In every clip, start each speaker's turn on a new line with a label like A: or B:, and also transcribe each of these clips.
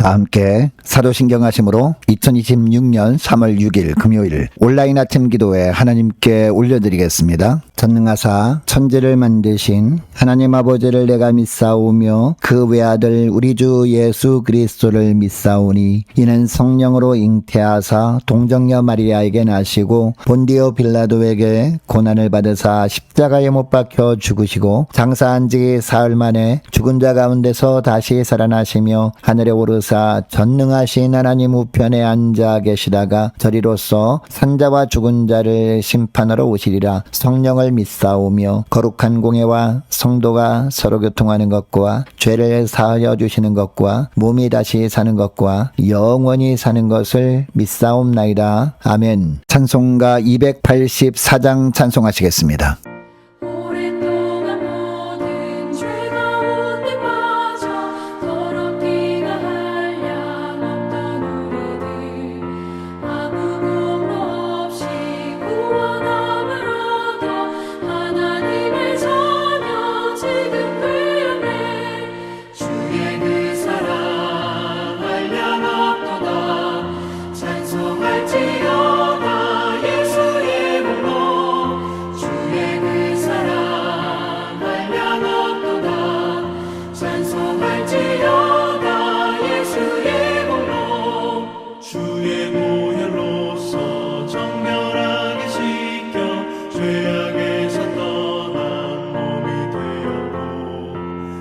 A: 다 함께 사도신경하심으로 2026년 3월 6일 금요일 온라인 아침 기도에 하나님께 올려드리겠습니다. 전능하사 천지를 만드신 하나님 아버지를 내가 믿사오며 그 외아들 우리 주 예수 그리스도를 믿사오니 이는 성령으로 잉태하사 동정녀 마리아에게 나시고 본디오 빌라도에게 고난을 받으사 십자가에 못 박혀 죽으시고 장사한 지 사흘 만에 죽은 자 가운데서 다시 살아나시며 하늘에 오르사 전능하신 하나님 우편에 앉아 계시다가 저리로서 산자와 죽은 자를 심판하러 오시리라. 성령을 믿사오며 거룩한 공예와 성도가 서로 교통하는 것과 죄를 사하여 주시는 것과 몸이 다시 사는 것과 영원히 사는 것을 믿사옵나이다. 아멘. 찬송가 284장 찬송하시겠습니다.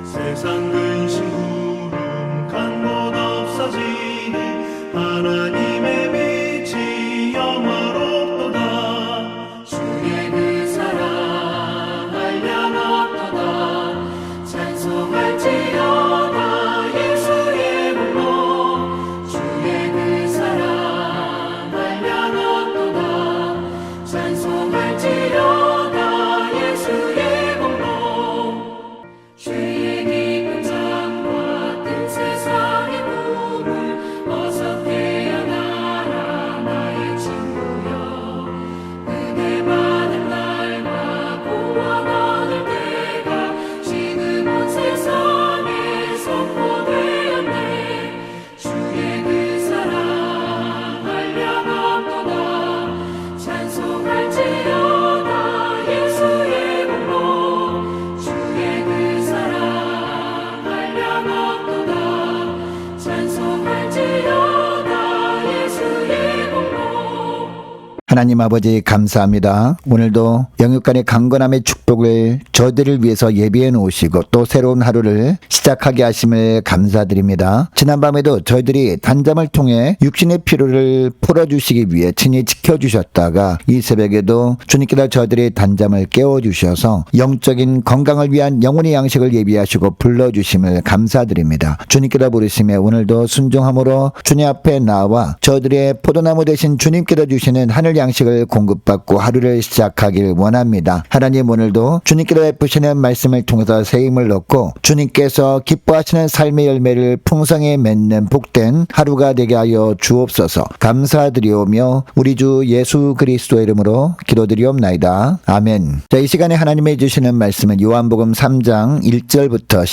B: 세상 근심 구름 간 곳 없어지네 하나님의 빛이 영화롭도다 주의 그 사랑 한량없도다 찬송할지어다 예수의 몸으로 주의 그 사랑 한량없도다 찬송할지어다 예수의 몸으로 주의 세상의 꿈을 어서 깨어나라 나의 친구여 은혜 받은 날과 구원 얻을 때가 지금 온 세상에 선포되었네 주의 그 사랑 한량없도다 찬송할지어다 예수의 몸으로 주의 그 사랑 한량없도다
A: 하나님 아버지 감사합니다. 오늘도 영육간의 강건함의 축복을 저희들을 위해서 예비해 놓으시고 또 새로운 하루를 시작하게 하심을 감사드립니다. 지난밤에도 저희들이 단잠을 통해 육신의 피로를 풀어주시기 위해 친히 지켜주셨다가 이 새벽에도 주님께서 저희들의 단잠을 깨워주셔서 영적인 건강을 위한 영혼의 양식을 예비하시고 불러주심을 감사드립니다. 주님께서 부르심에 오늘도 순종함으로 주님 앞에 나와 저희들의 포도나무 되신 주님께서 주시는 하늘 양식을 공급받고 하루를 시작하길 원합니다. 하나님 오늘도 주님께서 베푸시는 말씀을 통해서 새 힘을 얻고 주님께서 기뻐하시는 삶의 열매를 풍성히 맺는 복된 하루가 되게 하여 주옵소서. 감사드리오며 우리 주 예수 그리스도의 이름으로 기도드리옵나이다. 아멘. 자, 이 시간에 하나님이 주시는 말씀은 요한복음 3장 1절부터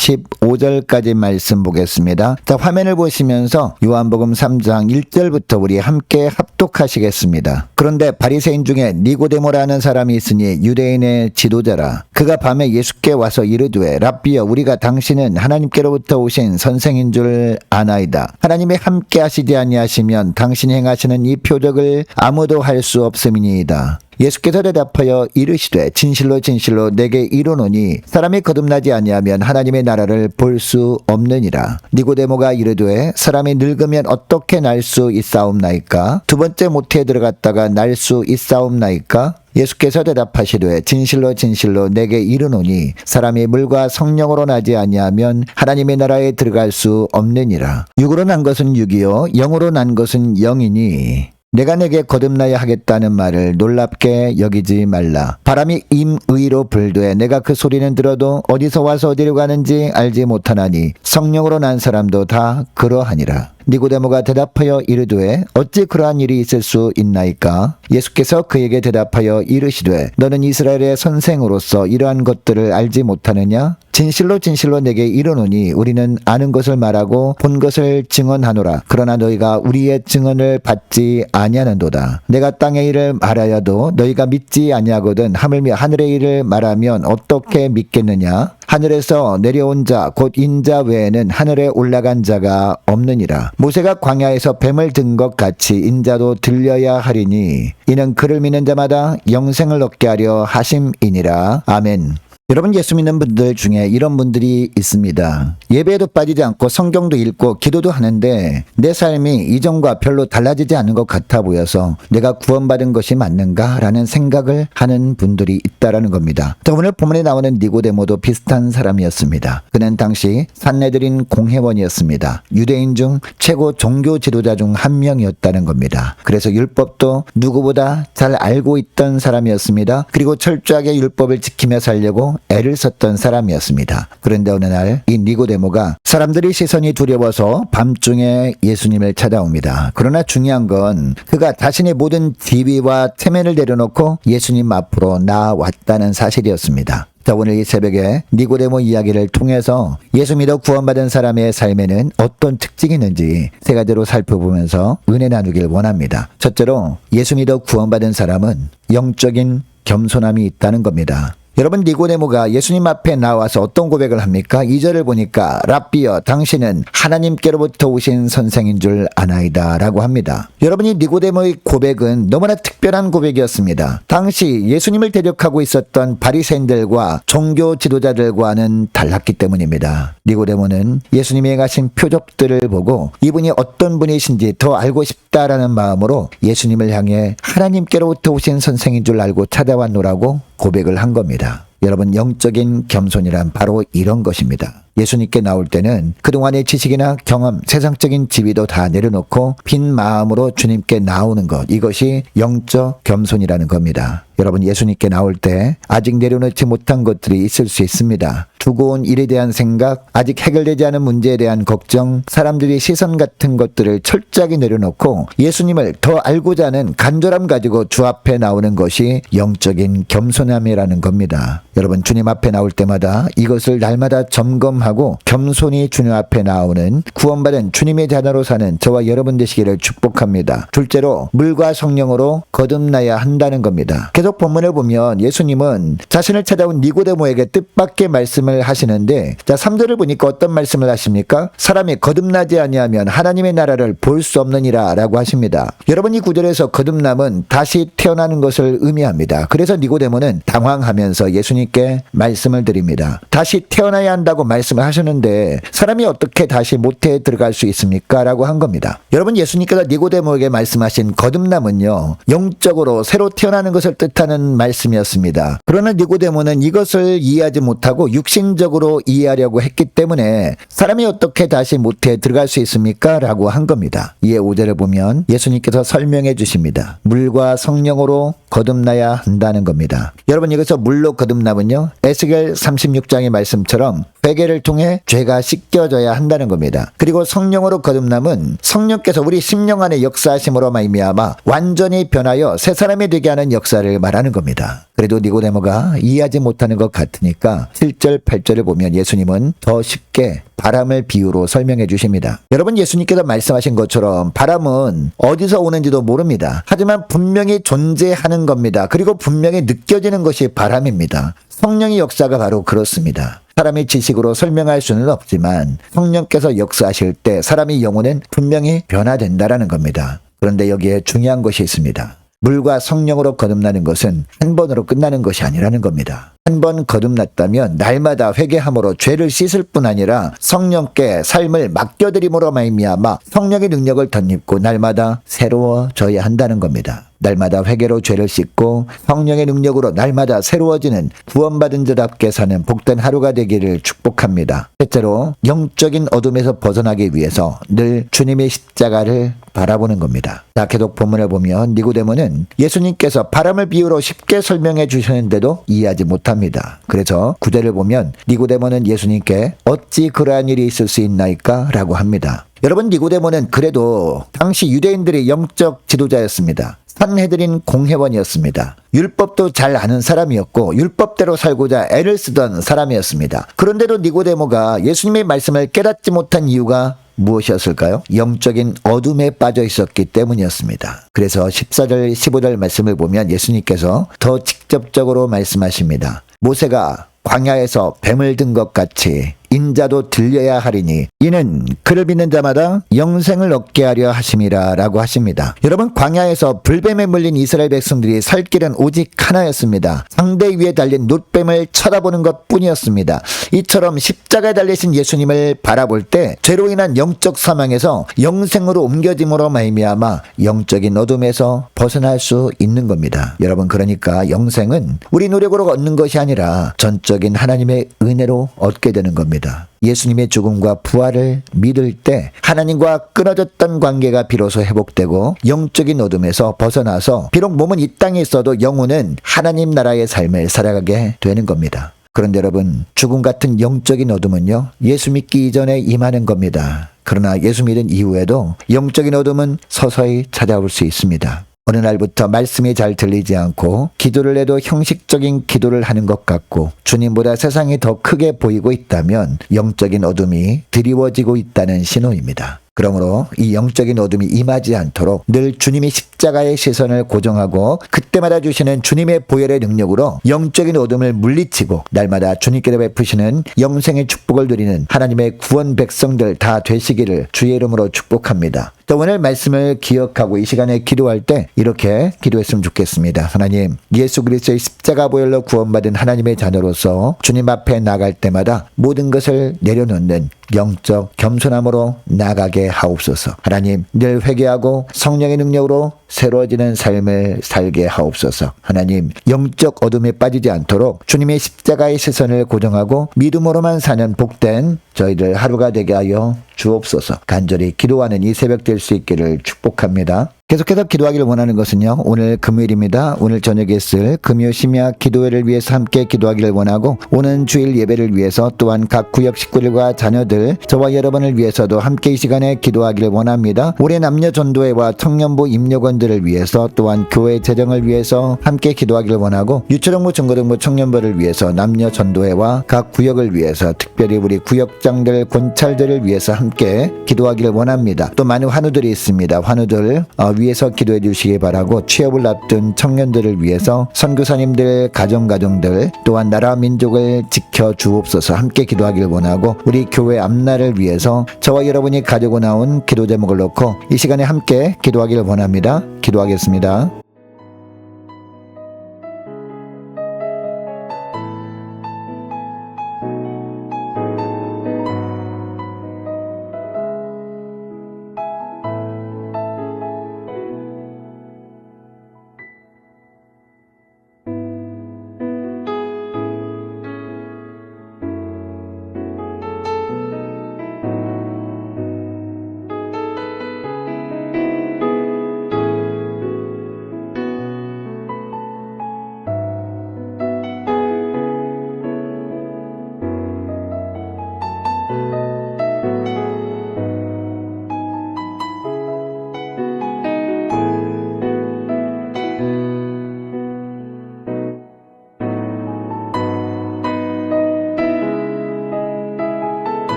A: 15절까지 말씀 보겠습니다. 자, 화면을 보시면서 요한복음 3장 1절부터 우리 함께 합독하시겠습니다. 그런데 바리새인 중에 니고데모라는 사람이 있으니 유대인의 지도자라. 그가 밤에 예수께 와서 이르되 랍비여 우리가 당신은 하나님께로부터 오신 선생인 줄 아나이다. 하나님이 함께 하시지 아니하시면 당신이 행하시는 이 표적을 아무도 할 수 없음이니이다. 예수께서 대답하여 이르시되 진실로 진실로 내게 이르노니 사람이 거듭나지 아니하면 하나님의 나라를 볼 수 없느니라. 니고데모가 이르되 사람이 늙으면 어떻게 날 수 있사옵나이까? 두 번째 모태에 들어갔다가 날 수 있사옵나이까? 예수께서 대답하시되 진실로 진실로 내게 이르노니 사람이 물과 성령으로 나지 아니하면 하나님의 나라에 들어갈 수 없느니라. 육으로 난 것은 육이요 영으로 난 것은 영이니 내가 내게 거듭나야 하겠다는 말을 놀랍게 여기지 말라. 바람이 임의로 불되 내가 그 소리는 들어도 어디서 와서 어디로 가는지 알지 못하나니 성령으로 난 사람도 다 그러하니라. 니고데모가 대답하여 이르되 어찌 그러한 일이 있을 수 있나이까? 예수께서 그에게 대답하여 이르시되 너는 이스라엘의 선생으로서 이러한 것들을 알지 못하느냐? 진실로 진실로 내게 이르노니 우리는 아는 것을 말하고 본 것을 증언하노라. 그러나 너희가 우리의 증언을 받지 아니하는도다. 내가 땅의 일을 말하여도 너희가 믿지 아니하거든 하물며 하늘의 일을 말하면 어떻게 믿겠느냐? 하늘에서 내려온 자 곧 인자 외에는 하늘에 올라간 자가 없느니라. 모세가 광야에서 뱀을 든 것 같이 인자도 들려야 하리니 이는 그를 믿는 자마다 영생을 얻게 하려 하심이니라. 아멘. 여러분, 예수 믿는 분들 중에 이런 분들이 있습니다. 예배에도 빠지지 않고 성경도 읽고 기도도 하는데 내 삶이 이전과 별로 달라지지 않은 것 같아 보여서 내가 구원받은 것이 맞는가라는 생각을 하는 분들이 있다라는 겁니다. 자, 오늘 본문에 나오는 니고데모도 비슷한 사람이었습니다. 그는 당시 산헤드린 공회원이었습니다. 유대인 중 최고 종교 지도자 중 한 명이었다는 겁니다. 그래서 율법도 누구보다 잘 알고 있던 사람이었습니다. 그리고 철저하게 율법을 지키며 살려고 애를 썼던 사람이었습니다. 그런데 어느 날 이 니고데모가 사람들의 시선이 두려워서 밤중에 예수님을 찾아옵니다. 그러나 중요한 건 그가 자신의 모든 지위와 체면을 내려놓고 예수님 앞으로 나아왔다는 사실이었습니다. 자, 오늘 이 새벽에 니고데모 이야기를 통해서 예수 믿어 구원받은 사람의 삶에는 어떤 특징이 있는지 세 가지로 살펴보면서 은혜 나누길 원합니다. 첫째로 예수 믿어 구원받은 사람은 영적인 겸손함이 있다는 겁니다. 여러분, 니고데모가 예수님 앞에 나와서 어떤 고백을 합니까? 2절을 보니까 랍비여 당신은 하나님께로부터 오신 선생인 줄 아나이다 라고 합니다. 여러분이 니고데모의 고백은 너무나 특별한 고백이었습니다. 당시 예수님을 대적하고 있었던 바리새인들과 종교 지도자들과는 달랐기 때문입니다. 니고데모는 예수님이 행하신 표적들을 보고 이분이 어떤 분이신지 더 알고 싶다라는 마음으로 예수님을 향해 하나님께로부터 오신 선생인 줄 알고 찾아왔노라고 고백을 한 겁니다. 여러분, 영적인 겸손이란 바로 이런 것입니다. 예수님께 나올 때는 그동안의 지식이나 경험, 세상적인 지위도 다 내려놓고 빈 마음으로 주님께 나오는 것, 이것이 영적 겸손이라는 겁니다. 여러분, 예수님께 나올 때 아직 내려놓지 못한 것들이 있을 수 있습니다. 두고 온 일에 대한 생각, 아직 해결되지 않은 문제에 대한 걱정, 사람들의 시선 같은 것들을 철저하게 내려놓고 예수님을 더 알고자 하는 간절함 가지고 주 앞에 나오는 것이 영적인 겸손함이라는 겁니다. 여러분, 주님 앞에 나올 때마다 이것을 날마다 점검하고 겸손히 주님 앞에 나오는 구원받은 주님의 자녀로 사는 저와 여러분 되시기를 축복합니다. 둘째로 물과 성령으로 거듭나야 한다는 겁니다. 계속 본문을 보면 예수님은 자신을 찾아온 니고데모에게 뜻밖의 말씀을 하시는데, 자, 3절을 보니까 어떤 말씀을 하십니까? 사람이 거듭나지 아니하면 하나님의 나라를 볼 수 없느니라 라고 하십니다. 여러분, 이 구절에서 거듭남은 다시 태어나는 것을 의미합니다. 그래서 니고데모는 당황하면서 예수님께 말씀을 드립니다. 다시 태어나야 한다고 말씀을 하셨는데 사람이 어떻게 다시 모태에 들어갈 수 있습니까? 라고 한 겁니다. 여러분, 예수님께서 니고데모에게 말씀하신 거듭남은요, 영적으로 새로 태어나는 것을 뜻하는 말씀이었습니다. 그러나 니고데모는 이것을 이해하지 못하고 육신적으로 이해하려고 했기 때문에 사람이 어떻게 다시 모태에 들어갈 수 있습니까? 라고 한 겁니다. 이에 5절을 보면 예수님께서 설명해 주십니다. 물과 성령으로 거듭나야 한다는 겁니다. 여러분, 여기서 물로 거듭남은요, 에스겔 36장의 말씀처럼 회개를 통해 죄가 씻겨져야 한다는 겁니다. 그리고 성령으로 거듭남은 성령께서 우리 심령 안에 역사하심으로 말미암아 완전히 변하여 새 사람이 되게 하는 역사를 말하는 겁니다. 그래도 니고데모가 이해하지 못하는 것 같으니까 7절, 8절을 보면 예수님은 더 쉽게 바람을 비유로 설명해 주십니다. 여러분, 예수님께서 말씀하신 것처럼 바람은 어디서 오는지도 모릅니다. 하지만 분명히 존재하는 겁니다. 그리고 분명히 느껴지는 것이 바람입니다. 성령의 역사가 바로 그렇습니다. 사람의 지식으로 설명할 수는 없지만 성령께서 역사하실 때 사람의 영혼은 분명히 변화된다라는 겁니다. 그런데 여기에 중요한 것이 있습니다. 물과 성령으로 거듭나는 것은 한 번으로 끝나는 것이 아니라는 겁니다. 한 번 거듭났다면 날마다 회개함으로 죄를 씻을 뿐 아니라 성령께 삶을 맡겨드림으로 말미암아 성령의 능력을 덧입고 날마다 새로워져야 한다는 겁니다. 날마다 회개로 죄를 씻고 성령의 능력으로 날마다 새로워지는 구원받은 자답게 사는 복된 하루가 되기를 축복합니다. 셋째로 영적인 어둠에서 벗어나기 위해서 늘 주님의 십자가를 바라보는 겁니다. 자, 계속 본문을 보면 니고데모는 예수님께서 바람을 비유로 쉽게 설명해 주셨는데도 이해하지 못합니다. 합니다. 그래서 구절을 보면 니고데모는 예수님께 어찌 그러한 일이 있을 수 있나이까? 라고 합니다. 여러분, 니고데모는 그래도 당시 유대인들의 영적 지도자였습니다. 산헤드린 공회원이었습니다. 율법도 잘 아는 사람이었고 율법대로 살고자 애를 쓰던 사람이었습니다. 그런데도 니고데모가 예수님의 말씀을 깨닫지 못한 이유가 무엇이었을까요? 영적인 어둠에 빠져 있었기 때문이었습니다. 그래서 14절 15절 말씀을 보면 예수님께서 더 직접적으로 말씀하십니다. 모세가 광야에서 뱀을 든 것 같이 인자도 들려야 하리니 이는 그를 믿는 자마다 영생을 얻게 하려 하심이라 라고 하십니다. 여러분, 광야에서 불뱀에 물린 이스라엘 백성들이 살 길은 오직 하나였습니다. 상대 위에 달린 놋뱀을 쳐다보는 것 뿐이었습니다. 이처럼 십자가에 달리신 예수님을 바라볼 때 죄로 인한 영적 사망에서 영생으로 옮겨짐으로 말미암아 영적인 어둠에서 벗어날 수 있는 겁니다. 여러분, 그러니까 영생은 우리 노력으로 얻는 것이 아니라 전적인 하나님의 은혜로 얻게 되는 겁니다. 예수님의 죽음과 부활을 믿을 때 하나님과 끊어졌던 관계가 비로소 회복되고 영적인 어둠에서 벗어나서 비록 몸은 이 땅에 있어도 영혼은 하나님 나라의 삶을 살아가게 되는 겁니다. 그런데 여러분, 죽음 같은 영적인 어둠은요, 예수 믿기 이전에 임하는 겁니다. 그러나 예수 믿은 이후에도 영적인 어둠은 서서히 찾아올 수 있습니다. 어느 날부터 말씀이 잘 들리지 않고 기도를 해도 형식적인 기도를 하는 것 같고 주님보다 세상이 더 크게 보이고 있다면 영적인 어둠이 드리워지고 있다는 신호입니다. 그러므로 이 영적인 어둠이 임하지 않도록 늘 주님이 십자가의 시선을 고정하고 그때마다 주시는 주님의 보혈의 능력으로 영적인 어둠을 물리치고 날마다 주님께서 베푸시는 영생의 축복을 누리는 하나님의 구원 백성들 다 되시기를 주의 이름으로 축복합니다. 또 오늘 말씀을 기억하고 이 시간에 기도할 때 이렇게 기도했으면 좋겠습니다. 하나님, 예수 그리스도의 십자가 보혈로 구원받은 하나님의 자녀로서 주님 앞에 나갈 때마다 모든 것을 내려놓는 영적 겸손함으로 나가게 하옵소서. 하나님, 늘 회개하고 성령의 능력으로 새로워지는 삶을 살게 하옵소서. 하나님, 영적 어둠에 빠지지 않도록 주님의 십자가의 시선을 고정하고 믿음으로만 사는 복된 저희들 하루가 되게 하여 주옵소서. 간절히 기도하는 이 새벽 될 수 있기를 축복합니다. 계속해서 기도하기를 원하는 것은요, 오늘 금요일입니다. 오늘 저녁에 쓸 금요 심야 기도회를 위해서 함께 기도하기를 원하고 오는 주일 예배를 위해서 또한 각 구역 식구들과 자녀들, 저와 여러분을 위해서도 함께 이 시간에 기도하기를 원합니다. 올해 남녀 전도회와 청년부 임력원들을 위해서 또한 교회 재정을 위해서 함께 기도하기를 원하고 유초등부 중고등부 청년부를 위해서 남녀 전도회와 각 구역을 위해서 특별히 우리 구역장들 권찰들을 위해서 함께 기도하기를 원합니다. 또 많은 환우들이 있습니다. 환우들 위해서 기도해 주시기 바라고 취업을 앞둔 청년들을 위해서 선교사님들, 가정들 또한 나라 민족을 지켜 주옵소서. 함께 기도하기를 원하고 우리 교회 앞날을 위해서 저와 여러분이 가지고 나온 기도 제목을 놓고 이 시간에 함께 기도하기를 원합니다. 기도하겠습니다.